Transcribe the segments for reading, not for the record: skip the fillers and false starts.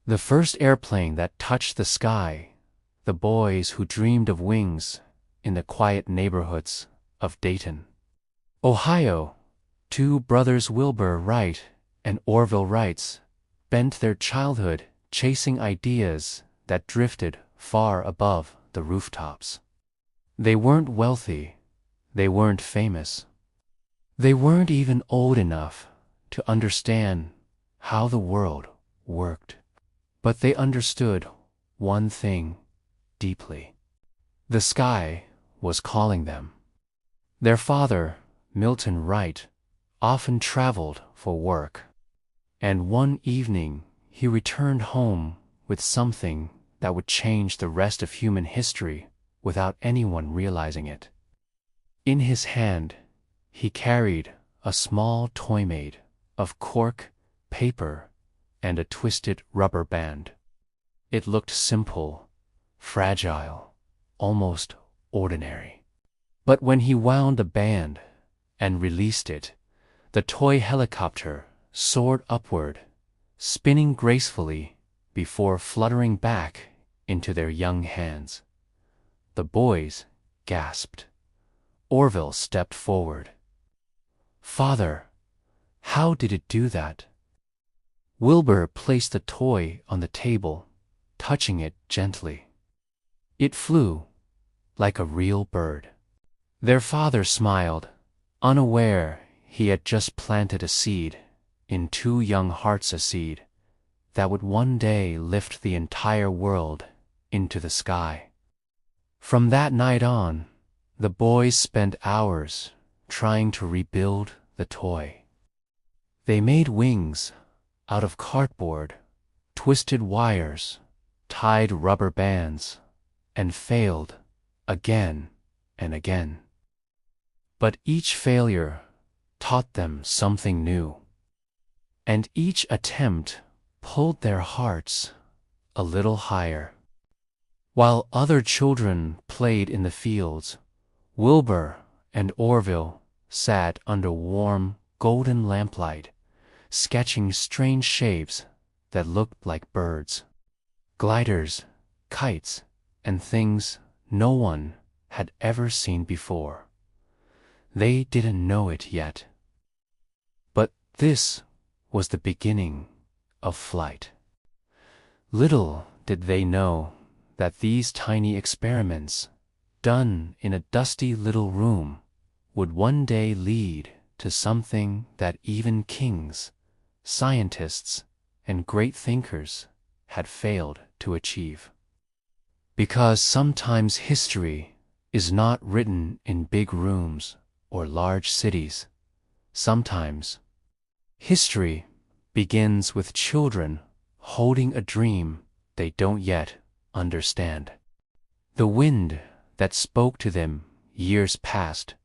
The first airplane that touched the sky, the boys who dreamed of wings in the quiet neighborhoods of Dayton, Ohio. Two brothers, Wilbur Wright and Orville Wright, spent their childhood chasing ideas that drifted far above the rooftops. They weren't wealthy, they weren't famous, they weren't even old enough to understand how the world worked. But they understood one thing deeply. The sky was calling them. Their father, Milton Wright, often traveled for work, and one evening he returned home with something that would change the rest of human history without anyone realizing it. In his hand, he carried a small toy made of cork, paper, and a twisted rubber band. It looked simple, fragile, almost ordinary. But when he wound the band and released it, the toy helicopter soared upward, spinning gracefully before fluttering back into their young hands. The boys gasped. Orville stepped forward. "Father, how did it do that?" Wilbur placed the toy on the table, touching it gently. It flew like a real bird. Their father smiled, unaware he had just planted a seed in two young hearts, a seed that would one day lift the entire world into the sky. From that night on, the boys spent hours trying to rebuild the toy. They made wings out of cardboard, twisted wires, tied rubber bands, and failed again and again. But each failure taught them something new, and each attempt pulled their hearts a little higher. While other children played in the fields, Wilbur and Orville sat under warm, golden lamplight, sketching strange shapes that looked like birds, gliders, kites, and things no one had ever seen before. They didn't know it yet, but this was the beginning of flight. Little did they know that these tiny experiments, done in a dusty little room, would one day lead to something that even kings, scientists, and great thinkers had failed to achieve. Because sometimes history is not written in big rooms or large cities. Sometimes history begins with children holding a dream they don't yet understand. The wind that spoke to them years past,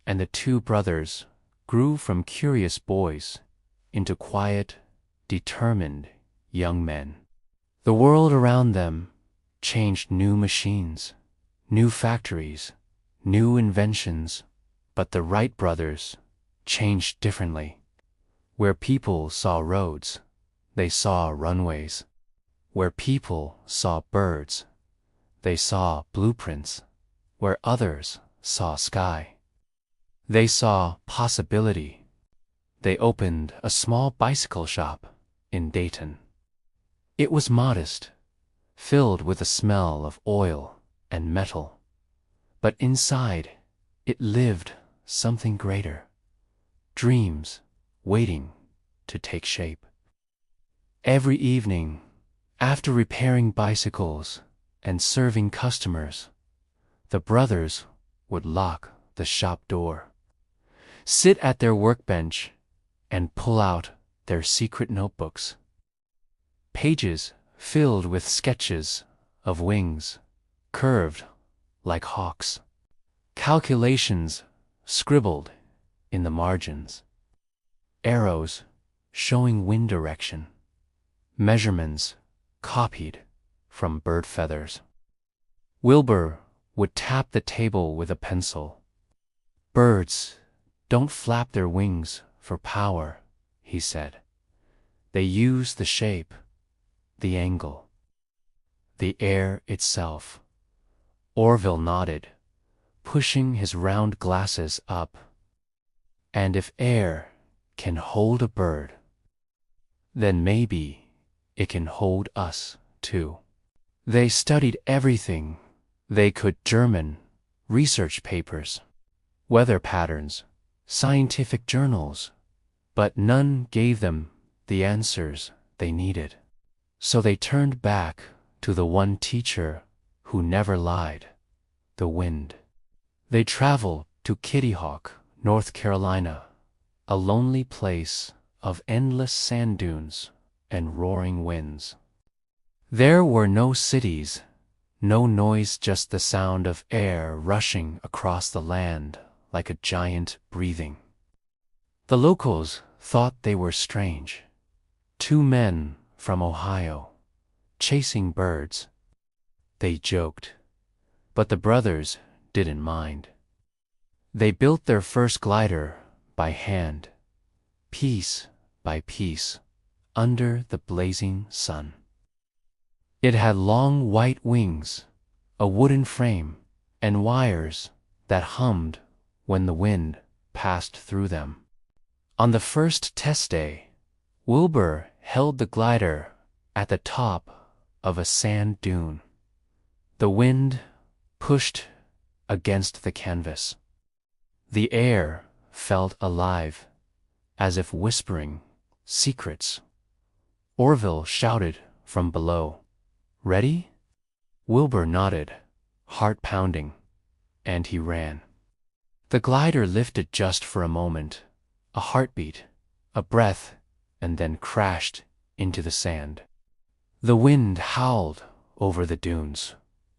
and the two brothers grew from curious boys into quiet, determined young men. The world around them changed. New machines, new factories, new inventions, but the Wright brothers changed differently. Where people saw roads, they saw runways. Where people saw birds, they saw blueprints. Where others saw sky, they saw possibility. They opened a small bicycle shop in Dayton. It was modest, filled with the smell of oil and metal, but inside it lived something greater, dreams waiting to take shape. Every evening, after repairing bicycles and serving customers, the brothers would lock the shop door, sit at their workbench, and pull out their secret notebooks. Pages filled with sketches of wings, curved like hawks, calculations scribbled in the margins, arrows showing wind direction, measurements copied from bird feathers. Wilbur would tap the table with a pencil. "Birds don't flap their wings for power," he said. "They use the shape, the angle, the air itself. Orville nodded, pushing his round glasses up. And if air can hold a bird, then maybe it can hold us too. They studied everything they could: German, research papers, weather patterns, scientific journals, but none gave them the answers they needed. So they turned back to the one teacher who never lied, the wind. They traveled to Kitty Hawk, North Carolina, a lonely place of endless sand dunes and roaring winds. There were no cities, no noise, just the sound of air rushing across the land like a giant breathing. The locals thought they were strange. Two men from Ohio, chasing birds. They joked, but the brothers didn't mind. They built their first glider by hand, piece by piece, under the blazing sun. It had long white wings, a wooden frame, and wires that hummed when the wind passed through them. On the first test day, Wilbur held the glider at the top of a sand dune. The wind pushed against the canvas. The air felt alive, as if whispering secrets. Orville shouted from below, "Ready?" Wilbur nodded, heart pounding, and he ran. The glider lifted just for a moment, a heartbeat, a breath, and then crashed into the sand. The wind howled over the dunes,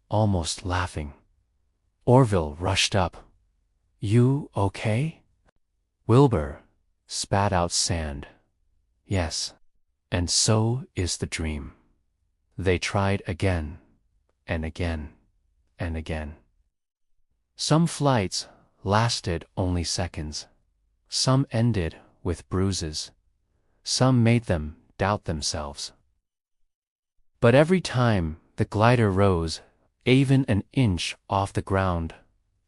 almost laughing. Orville rushed up. "You okay?" Wilbur spat out sand. "Yes, and so is the dream." They tried again, and again, and again. Some flights lasted only seconds. Some ended with bruises. Some made them doubt themselves. But every time the glider rose even an inch off the ground,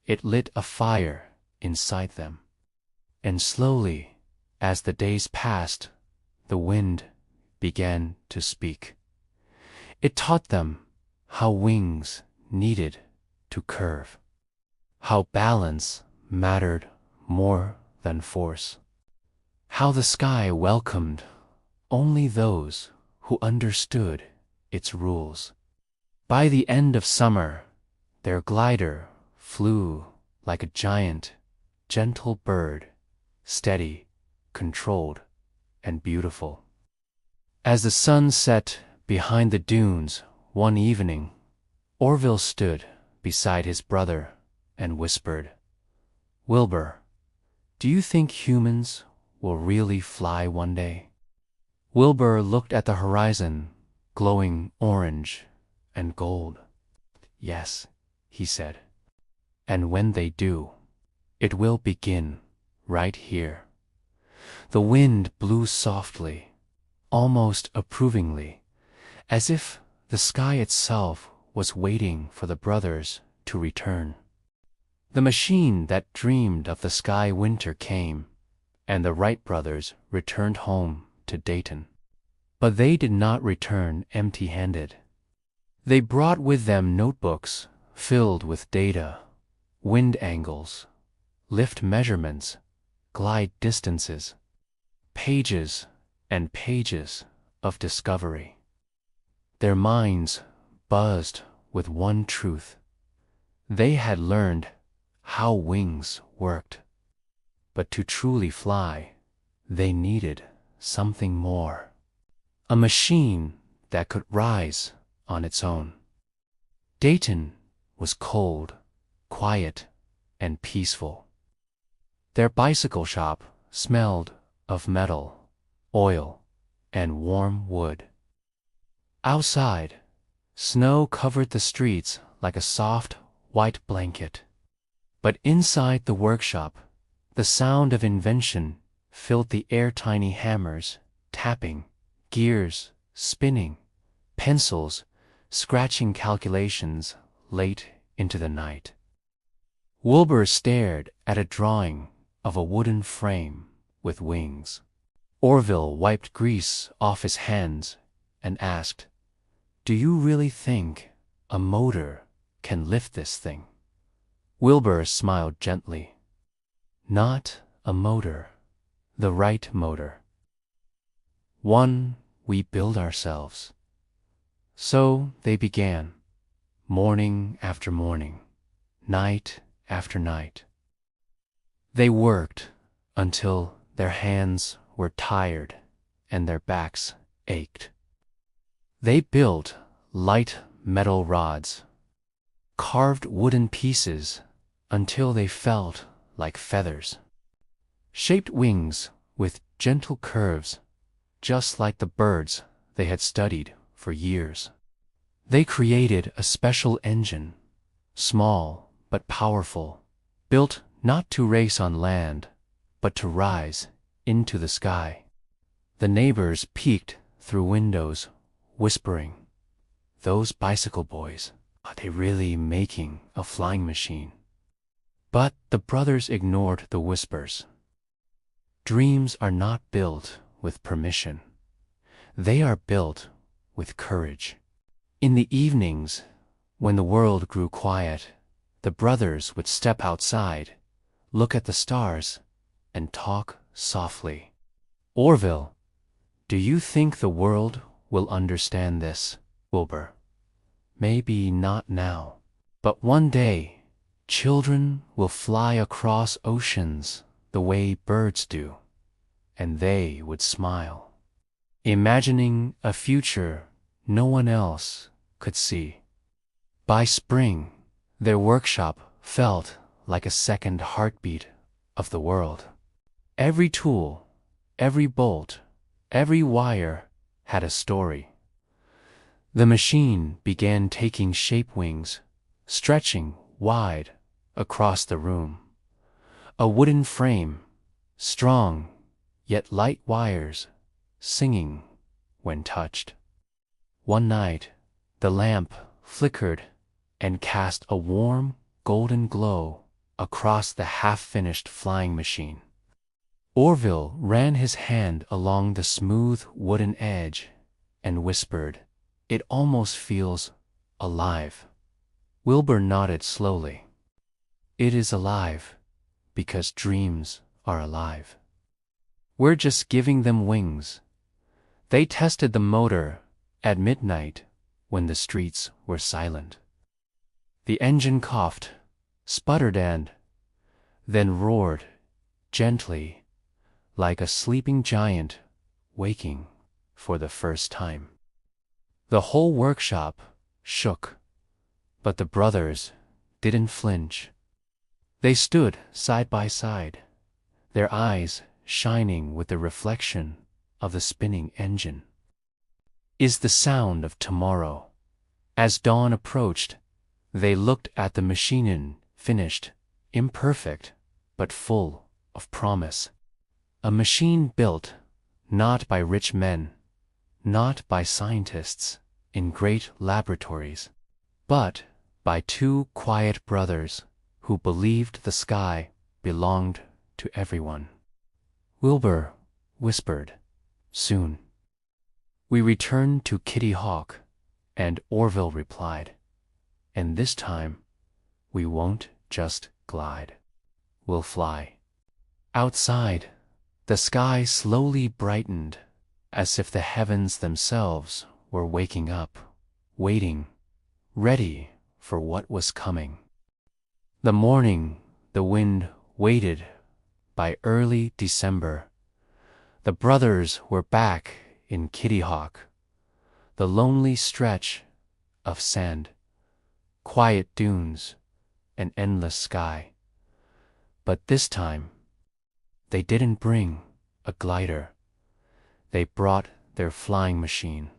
it lit a fire inside them. And slowly, as the days passed, the wind began to speak. It taught them how wings needed to curve, how balance mattered more than force, how the sky welcomed only those who understood its rules. By the end of summer, their glider flew like a giant, gentle bird, steady, controlled, and beautiful. As the sun set behind the dunes one evening, Orville stood beside his brother and whispered, "Wilbur, do you think humans will really fly one day?" Wilbur looked at the horizon, glowing orange and gold. "Yes," he said. "And when they do, it will begin right here." The wind blew softly, almost approvingly, as if the sky itself was waiting for the brothers to return. The machine that dreamed of the sky winter came, and the Wright brothers returned home to Dayton. But they did not return empty-handed. They brought with them notebooks filled with data, wind angles, lift measurements, glide distances, pages and pages of discovery. Their minds buzzed with one truth. They had learned how wings worked. But to truly fly, they needed something more. A machine that could rise on its own. Dayton was cold, quiet, and peaceful. Their bicycle shop smelled of metal, oil, and warm wood. Outside, snow covered the streets like a soft, white blanket. But inside the workshop, the sound of invention filled the air. Tiny hammers tapping, gears spinning, pencils, scratching calculations late into the night. Wilbur stared at a drawing of a wooden frame with wings. Orville wiped grease off his hands and asked, "Do you really think a motor can lift this thing?" Wilbur smiled gently. "Not a motor, the right motor. One we build ourselves." So they began, morning after morning, night after night. They worked until their hands were tired and their backs ached. They built light metal rods, carved wooden pieces until they felt like feathers, shaped wings with gentle curves, just like the birds they had studied for years. They created a special engine, small but powerful, built not to race on land, but to rise into the sky. The neighbors peeked through windows, whispering, "Those bicycle boys, are they really making a flying machine?" But the brothers ignored the whispers. Dreams are not built with permission. They are built with courage. In the evenings, when the world grew quiet, the brothers would step outside, look at the stars, and talk softly. "Orville, do you think the world will understand this, Wilbur? Maybe not now, but one day children will fly across oceans the way birds do, and they would smile, imagining a future no one else could see." By spring, their workshop felt like a second heartbeat of the world. Every tool, every bolt, every wire had a story. The machine began taking shape wings, stretching wide across the room. A wooden frame, strong yet light wires, singing when touched. One night, the lamp flickered and cast a warm, golden glow across the half-finished flying machine. Orville ran his hand along the smooth wooden edge and whispered, "It almost feels alive." Wilbur nodded slowly. "It is alive because dreams are alive. We're just giving them wings." They tested the motor at midnight when the streets were silent. The engine coughed, sputtered, and then roared gently, like a sleeping giant waking for the first time. The whole workshop shook, but the brothers didn't flinch. They stood side by side, their eyes shining with the reflection of the spinning engine. Is the sound of tomorrow. As dawn approached, they looked at the machine, finished, imperfect, but full of promise. A machine built not by rich men, not by scientists in great laboratories, but by two quiet brothers who believed the sky belonged to everyone. Wilbur whispered, "Soon." We returned to Kitty Hawk, and Orville replied, "And this time, we won't just glide. We'll fly." Outside, the sky slowly brightened, as if the heavens themselves were waking up, waiting, ready for what was coming. The morning the wind waited. By early December, the brothers were back in Kitty Hawk, the lonely stretch of sand, quiet dunes, and endless sky. But this time, they didn't bring a glider. They brought their flying machine,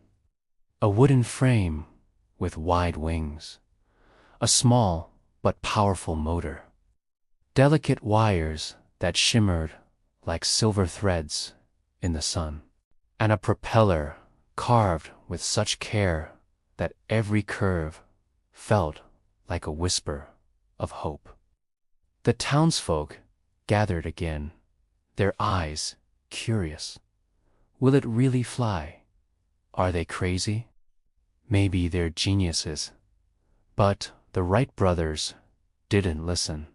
a wooden frame with wide wings, a small but powerful motor, delicate wires that shimmered like silver threads in the sun, and a propeller carved with such care that every curve felt like a whisper of hope. The townsfolk gathered again, their eyes curious. Will it really fly? Are they crazy? Maybe they're geniuses. But the Wright brothers didn't listen.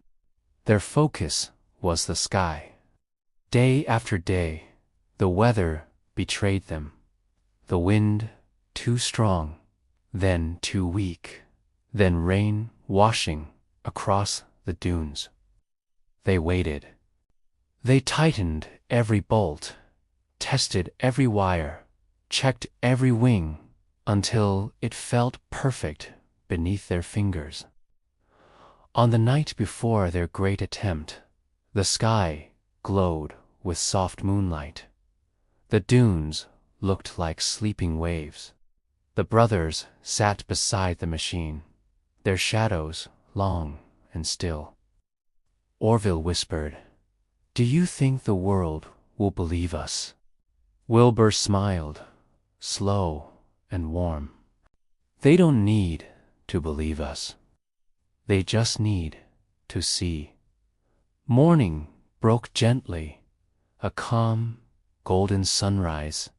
Their focus was the sky. Day after day, the weather betrayed them. The wind too strong, then too weak, then rain washing across the dunes. They waited. They tightened every bolt, tested every wire, checked every wing, until it felt perfect beneath their fingers. On the night before their great attempt, the sky glowed with soft moonlight. The dunes looked like sleeping waves. The brothers sat beside the machine, their shadows long and still. Orville whispered, "Do you think the world will believe us?" Wilbur smiled, slow and warm. "They don't need to believe us. They just need to see." Morning broke gently, a calm, golden sunrise,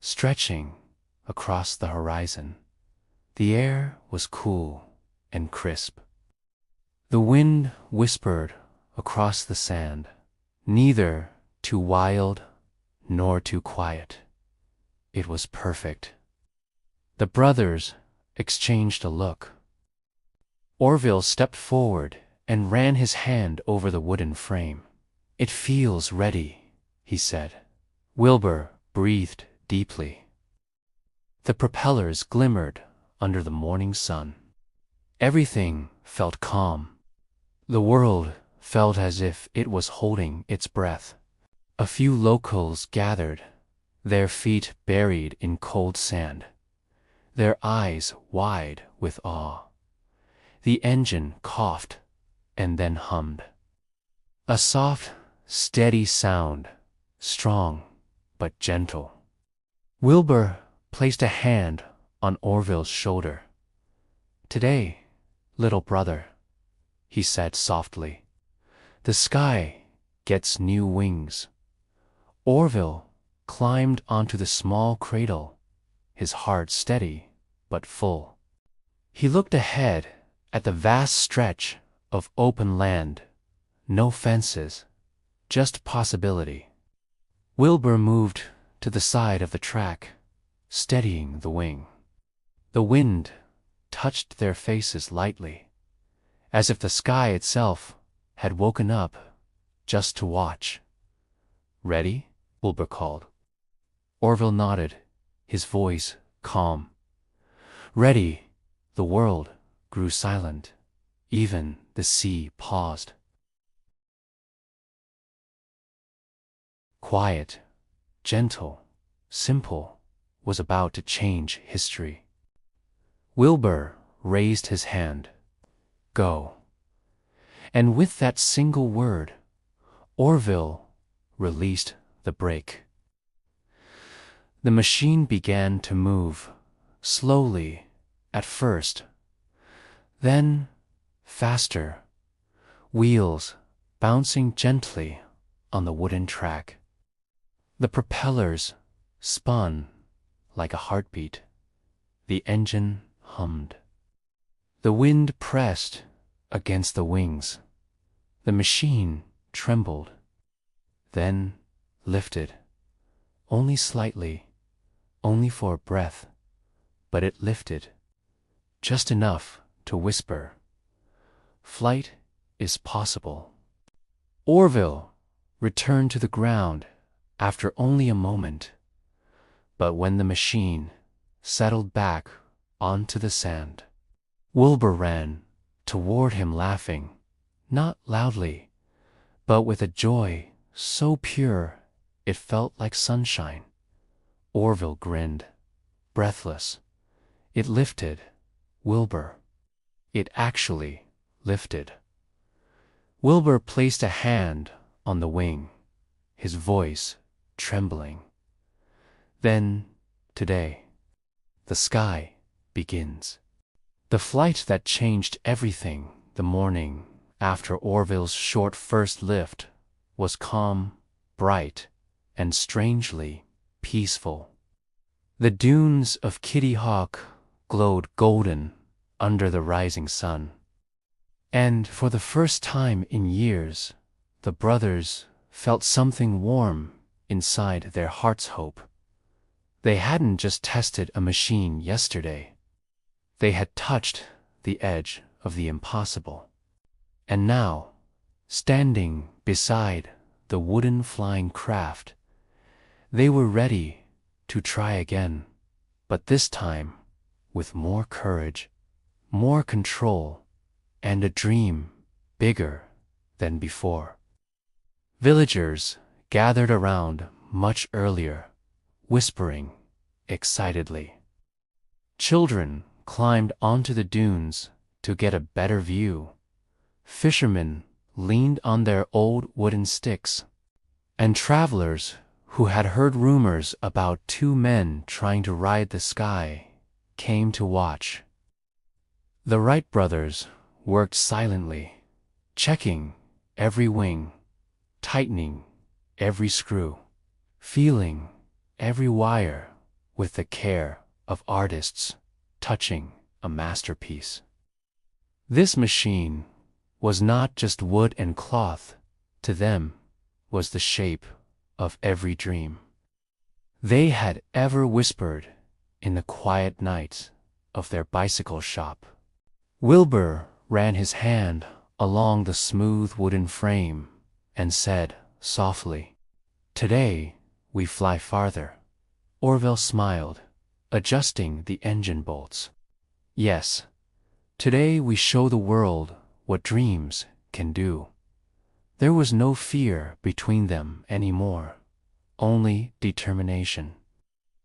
stretching across the horizon. The air was cool and crisp. The wind whispered across the sand, neither too wild nor too quiet. It was perfect. The brothers exchanged a look. Orville stepped forward and ran his hand over the wooden frame. "It feels ready," he said. Wilbur breathed deeply. The propellers glimmered under the morning sun. Everything felt calm. The world felt as if it was holding its breath. A few locals gathered, their feet buried in cold sand, their eyes wide with awe. The engine coughed and then hummed. A soft, steady sound, strong but gentle. Wilbur placed a hand on Orville's shoulder. "Today, little brother," he said softly, "the sky gets new wings." Orville climbed onto the small cradle, his heart steady but full. He looked ahead at the vast stretch of open land, no fences, just possibility. Wilbur moved to the side of the track, steadying the wing. The wind touched their faces lightly, as if the sky itself had woken up just to watch. "Ready?" Wilbur called. Orville nodded, his voice calm. "Ready." The world grew silent. Even the sea paused. Quiet, gentle, simple was about to change history. Wilbur raised his hand. "Go." And with that single word, Orville released the brake. The machine began to move, slowly at first, then faster, wheels bouncing gently on the wooden track. The propellers spun like a heartbeat. The engine hummed. The wind pressed against the wings. The machine trembled, then lifted, only slightly, only for a breath, but it lifted, just enough to whisper, "Flight is possible." Orville returned to the ground after only a moment, but when the machine settled back onto the sand, Wilbur ran toward him laughing, not loudly, but with a joy so pure it felt like sunshine. Orville grinned, breathless. It lifted, Wilbur. It actually lifted. Wilbur placed a hand on the wing, his voice trembling. "Then, today, the sky begins. The flight that changed everything the morning after Orville's short first lift was calm, bright, and strangely peaceful. The dunes of Kitty Hawk glowed golden under the rising sun. And for the first time in years, the brothers felt something warm inside their heart's hope. They hadn't just tested a machine yesterday. They had touched the edge of the impossible. And now, standing beside the wooden flying craft, they were ready to try again, but this time with more courage, more control, and a dream bigger than before. Villagers gathered around much earlier, whispering excitedly. Children climbed onto the dunes to get a better view. Fishermen leaned on their old wooden sticks, and travelers who had heard rumors about two men trying to ride the sky came to watch. The Wright brothers worked silently, checking every wing, tightening every screw, feeling every wire with the care of artists touching a masterpiece. This machine was not just wood and cloth, to them was the shape of every dream they had ever whispered in the quiet nights of their bicycle shop. Wilbur ran his hand along the smooth wooden frame and said softly, "Today we fly farther." Orville smiled, adjusting the engine bolts. "Yes, today we show the world what dreams can do." There was no fear between them anymore, only determination.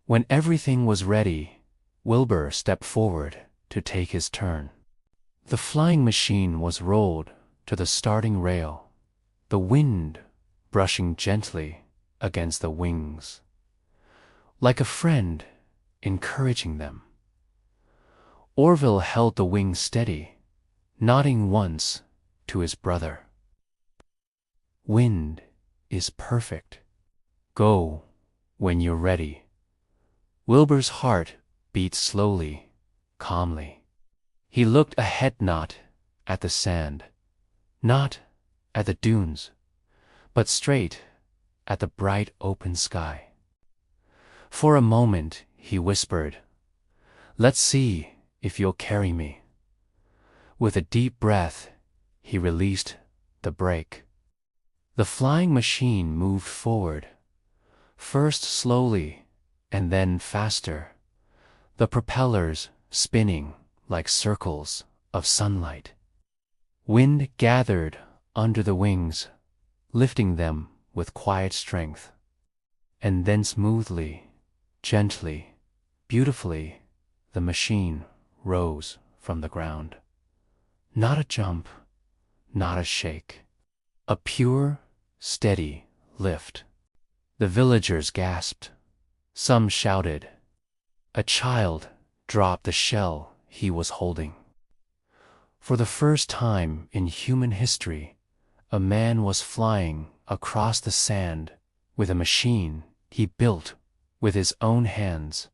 When everything was ready, Wilbur stepped forward to take his turn. The flying machine was rolled to the starting rail, the wind brushing gently against the wings, like a friend encouraging them. Orville held the wing steady, nodding once to his brother. "Wind is perfect. Go when you're ready." Wilbur's heart beat slowly, calmly. He looked ahead, not at the sand, not at the dunes, but straight at the bright open sky. For a moment he whispered, "Let's see if you'll carry me." With a deep breath, he released the brake. The flying machine moved forward, first slowly and then faster, the propellers spinning like circles of sunlight. Wind gathered under the wings, lifting them with quiet strength. And then smoothly, gently, beautifully, the machine rose from the ground. Not a jump, not a shake, a pure, steady lift. The villagers gasped. Some shouted. A child dropped the shell he was holding. For the first time in human history, a man was flying across the sand with a machine he built with his own hands.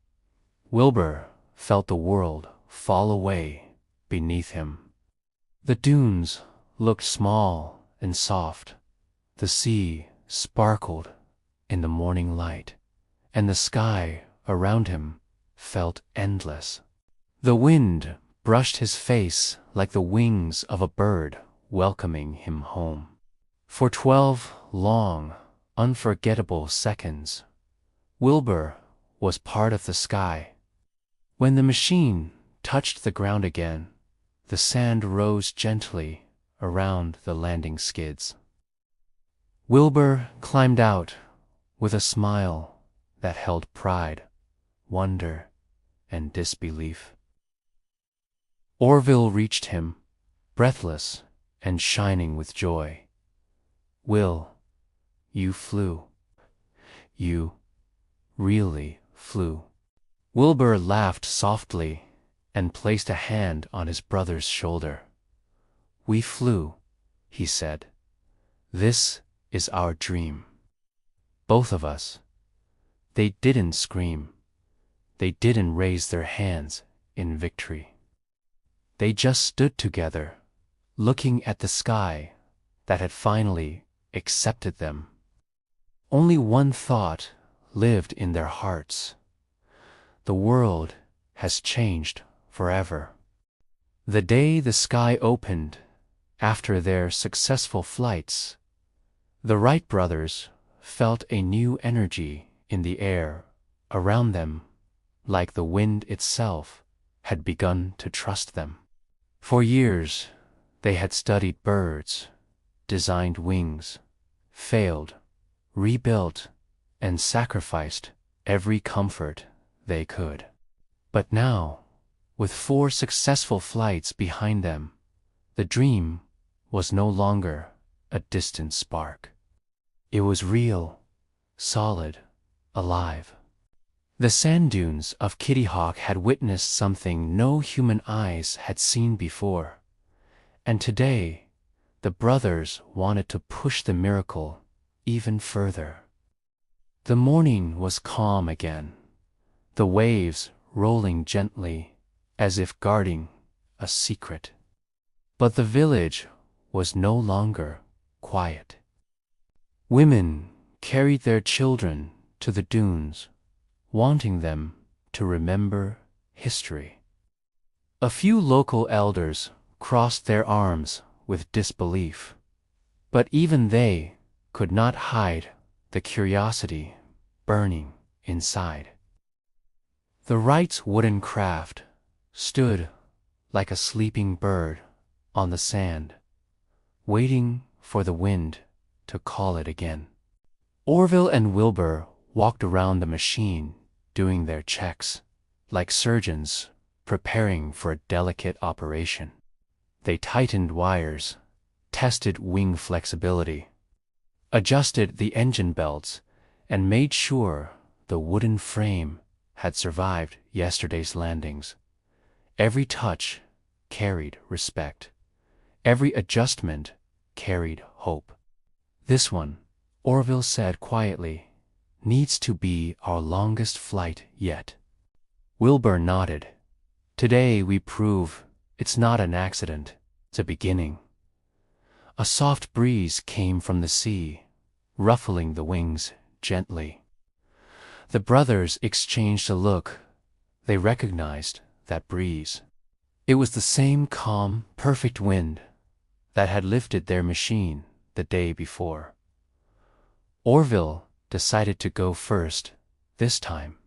Wilbur felt the world fall away beneath him. The dunes looked small and soft. The sea sparkled in the morning light, and the sky around him felt endless. The wind brushed his face like the wings of a bird welcoming him home. For 12 long, unforgettable seconds, Wilbur was part of the sky. When the machine touched the ground again, the sand rose gently around the landing skids. Wilbur climbed out with a smile that held pride, wonder, and disbelief. Orville reached him, breathless and shining with joy. "Will, you flew. You really flew." Wilbur laughed softly and placed a hand on his brother's shoulder. "We flew," he said. "This is our dream. Both of us." They didn't scream. They didn't raise their hands in victory. They just stood together, looking at the sky that had finally accepted them. Only one thought lived in their hearts. The world has changed forever. The day the sky opened, after their successful flights, the Wright brothers felt a new energy in the air around them, like the wind itself had begun to trust them. For years, they had studied birds, designed wings, failed, rebuilt, and sacrificed every comfort they could. But now, with 4 successful flights behind them, the dream was no longer a distant spark. It was real, solid, alive. The sand dunes of Kitty Hawk had witnessed something no human eyes had seen before, and today the brothers wanted to push the miracle even further. The morning was calm again, the waves rolling gently as if guarding a secret. But the village was no longer quiet. Women carried their children to the dunes, wanting them to remember history. A few local elders crossed their arms with disbelief, but even they could not hide the curiosity burning inside. The Wrights' wooden craft stood like a sleeping bird on the sand, waiting for the wind to call it again. Orville and Wilbur walked around the machine, doing their checks, like surgeons preparing for a delicate operation. They tightened wires, tested wing flexibility, adjusted the engine belts, and made sure the wooden frame had survived yesterday's landings. Every touch carried respect. Every adjustment carried hope. "This one," Orville said quietly, "needs to be our longest flight yet." Wilbur nodded. "Today we prove it's not an accident, it's a beginning." A soft breeze came from the sea, ruffling the wings gently. The brothers exchanged a look. They recognized that breeze. It was the same calm, perfect wind that had lifted their machine the day before. Orville decided to go first this time.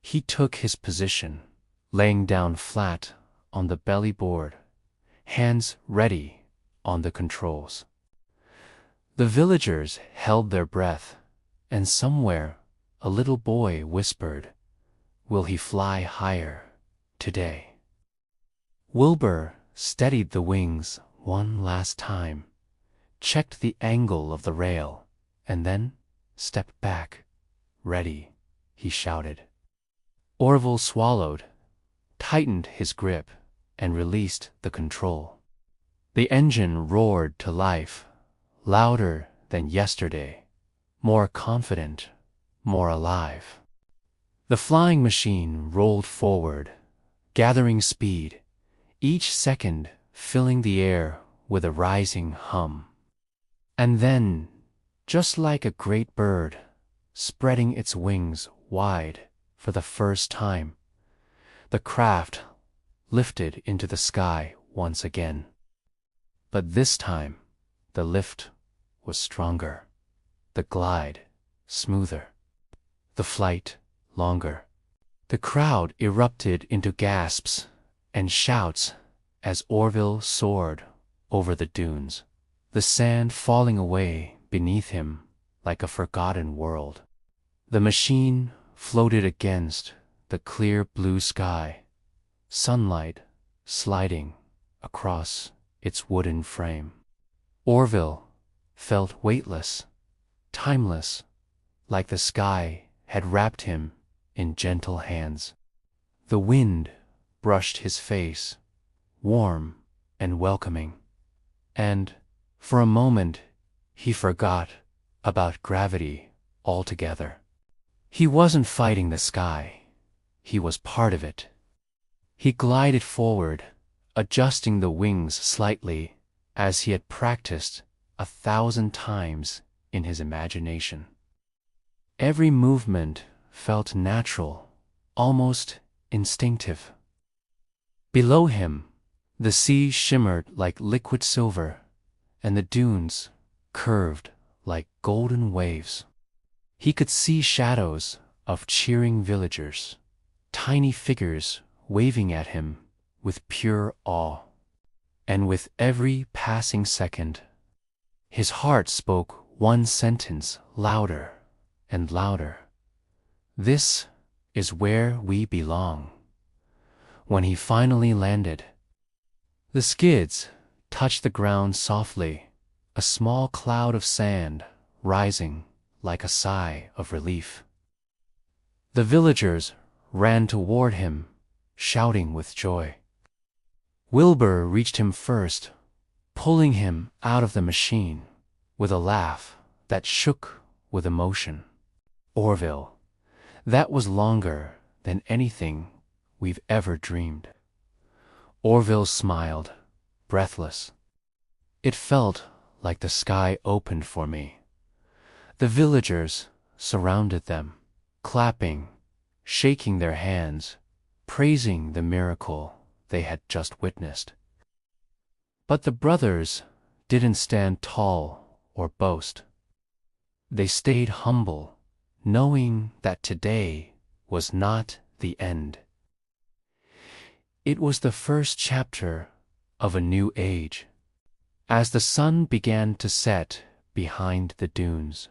He took his position, laying down flat on the belly board, hands ready on the controls. The villagers held their breath, and somewhere a little boy whispered, "Will he fly higher today?" Wilbur steadied the wings one last time, checked the angle of the rail, and then stepped back. "Ready," he shouted. Orville swallowed, tightened his grip, and released the control. The engine roared to life, louder than yesterday, more confident, more alive. The flying machine rolled forward, gathering speed, each second filling the air with a rising hum. And then, just like a great bird, spreading its wings wide for the first time, the craft lifted into the sky once again. But this time, the lift was stronger, the glide smoother, the flight longer. The crowd erupted into gasps and shouts as Orville soared over the dunes, the sand falling away beneath him like a forgotten world. The machine floated against the clear blue sky, sunlight sliding across its wooden frame. Orville felt weightless, timeless, like the sky had wrapped him in gentle hands. The wind brushed his face, warm and welcoming, and, for a moment, he forgot about gravity altogether. He wasn't fighting the sky, he was part of it. He glided forward, adjusting the wings slightly, as he had practiced 1,000 times in his imagination. Every movement felt natural, almost instinctive. Below him, the sea shimmered like liquid silver, and the dunes curved like golden waves. He could see shadows of cheering villagers, tiny figures waving at him with pure awe. And with every passing second, his heart spoke one sentence louder and louder. This is where we belong. When he finally landed, the skids touched the ground softly, a small cloud of sand rising like a sigh of relief. The villagers ran toward him, shouting with joy. Wilbur reached him first, pulling him out of the machine with a laugh that shook with emotion. Orville, that was longer than anything we've ever dreamed. Orville smiled, breathless. It felt like the sky opened for me. The villagers surrounded them, clapping, shaking their hands, praising the miracle they had just witnessed. But the brothers didn't stand tall or boast. They stayed humble, knowing that today was not the end. It was the first chapter of a new age. As the sun began to set behind the dunes,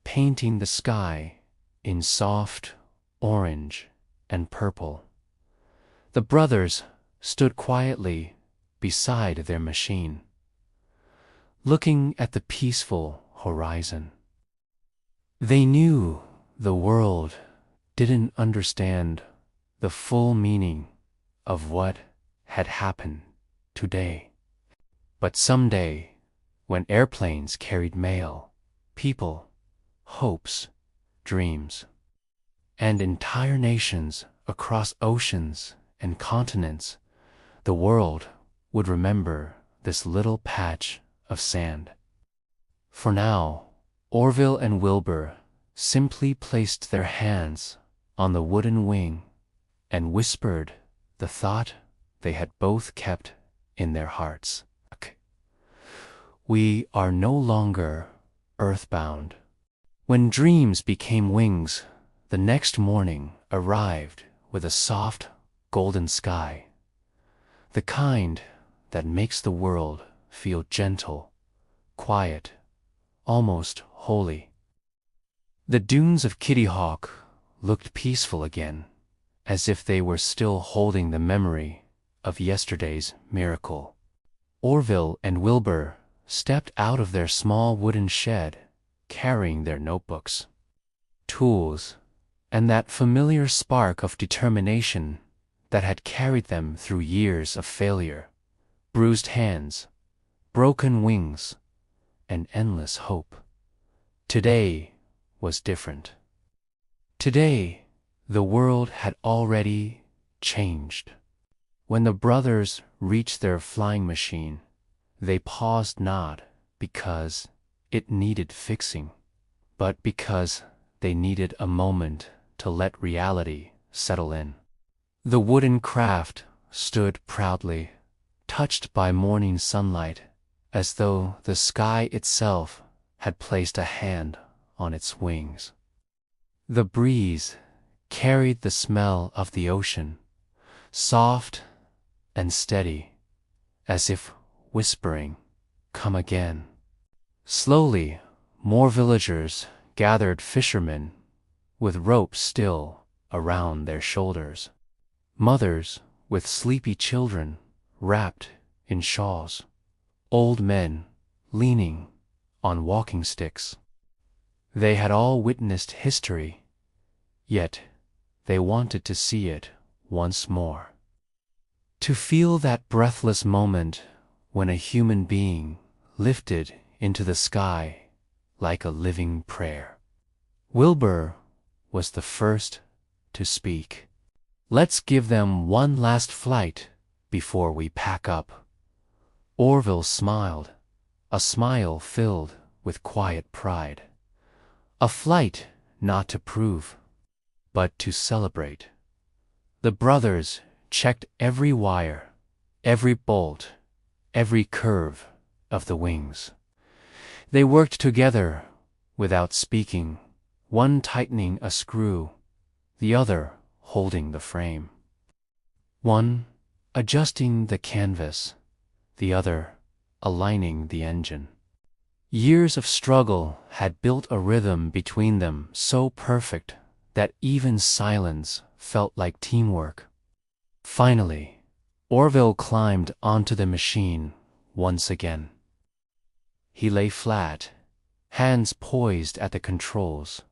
painting the sky in soft orange and purple, the brothers stood quietly beside their machine, looking at the peaceful horizon. They knew the world didn't understand the full meaning of what had happened today. But someday, when airplanes carried mail, people, hopes, dreams, and entire nations across oceans and continents, the world would remember this little patch of sand. For now, Orville and Wilbur simply placed their hands on the wooden wing and whispered the thought they had both kept in their hearts. We are no longer earthbound. When dreams became wings, the next morning arrived with a soft, golden sky, the kind that makes the world feel gentle, quiet, almost holy. The dunes of Kitty Hawk looked peaceful again, as if they were still holding the memory of yesterday's miracle. Orville and Wilbur stepped out of their small wooden shed, carrying their notebooks, tools, and that familiar spark of determination that had carried them through years of failure, bruised hands, broken wings, and endless hope. Today was different. Today, the world had already changed. When the brothers reached their flying machine, they paused not because it needed fixing, but because they needed a moment to let reality settle in. The wooden craft stood proudly, touched by morning sunlight, as though the sky itself had placed a hand on its wings. The breeze carried the smell of the ocean, soft and steady, as if whispering, "Come again." Slowly, more villagers gathered, fishermen with ropes still around their shoulders, mothers with sleepy children wrapped in shawls, old men leaning on walking sticks. They had all witnessed history, yet they wanted to see it once more. To feel that breathless moment when a human being lifted into the sky like a living prayer. Wilbur was the first to speak. "Let's give them one last flight before we pack up." Orville smiled, a smile filled with quiet pride. A flight not to prove, but to celebrate. The brothers checked every wire, every bolt, every curve of the wings. They worked together without speaking, one tightening a screw, the other holding the frame. One adjusting the canvas, the other aligning the engine. Years of struggle had built a rhythm between them so perfect that even silence felt like teamwork. Finally, Orville climbed onto the machine once again. He lay flat, hands poised at the controls,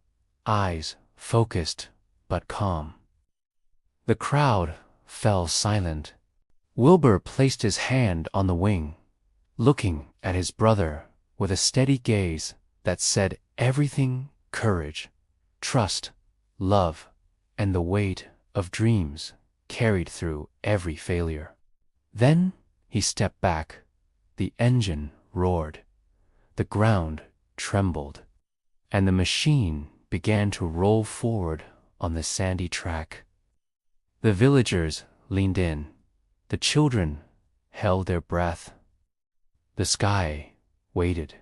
eyes focused but calm. The crowd fell silent. Wilbur placed his hand on the wing, looking at his brother with a steady gaze that said everything: courage, trust, love, and the weight of dreams carried through every failure. Then he stepped back. The engine roared, the ground trembled, and the machine began to roll forward on the sandy track. The villagers leaned in. The children held their breath. The sky waited.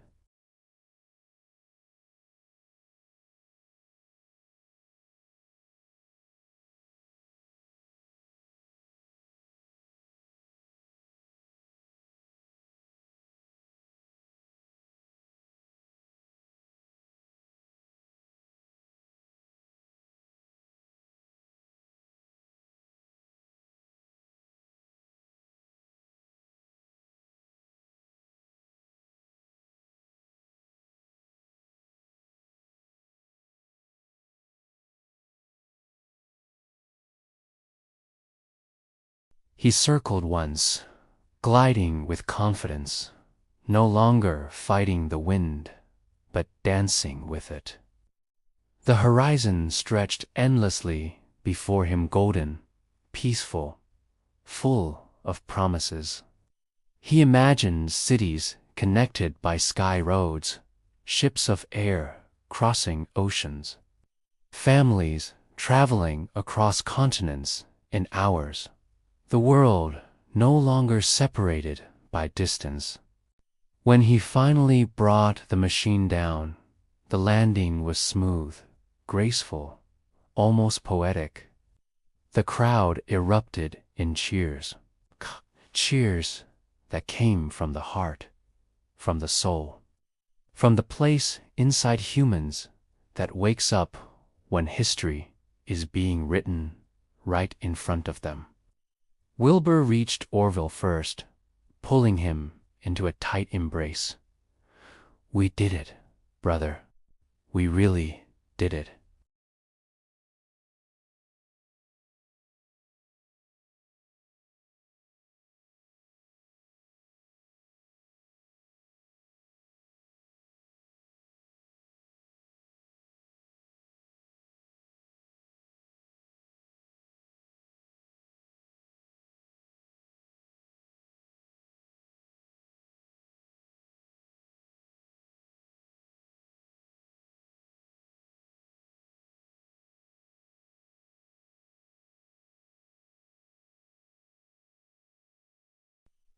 He circled once, gliding with confidence, no longer fighting the wind, but dancing with it. The horizon stretched endlessly before him, golden, peaceful, full of promises. He imagined cities connected by sky roads, ships of air crossing oceans, families traveling across continents in hours. The world no longer separated by distance. When he finally brought the machine down, the landing was smooth, graceful, almost poetic. The crowd erupted in cheers. Cheers that came from the heart, from the soul, from the place inside humans that wakes up when history is being written right in front of them. Wilbur reached Orville first, pulling him into a tight embrace. "We did it, brother. We really did it."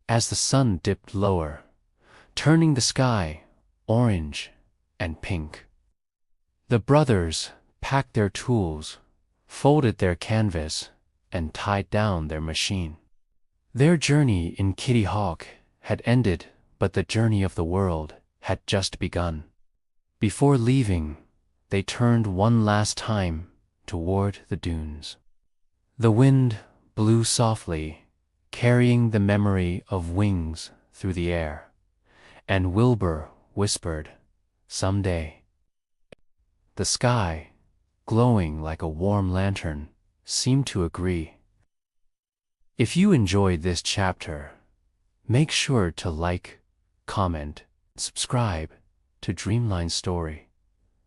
As the sun dipped lower, turning the sky orange and pink, the brothers packed their tools, folded their canvas, and tied down their machine. Their journey in Kitty Hawk had ended, but the journey of the world had just begun. Before leaving, they turned one last time toward the dunes. The wind blew softly, carrying the memory of wings through the air, and Wilbur whispered, "Someday." The sky, glowing like a warm lantern, seemed to agree. If you enjoyed this chapter, make sure to like, comment, subscribe to Dreamline Story,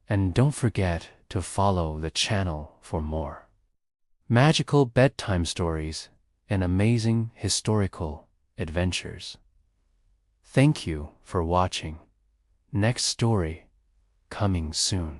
and don't forget to follow the channel for more magical bedtime stories and amazing historical adventures. Thank you for watching. Next story coming soon.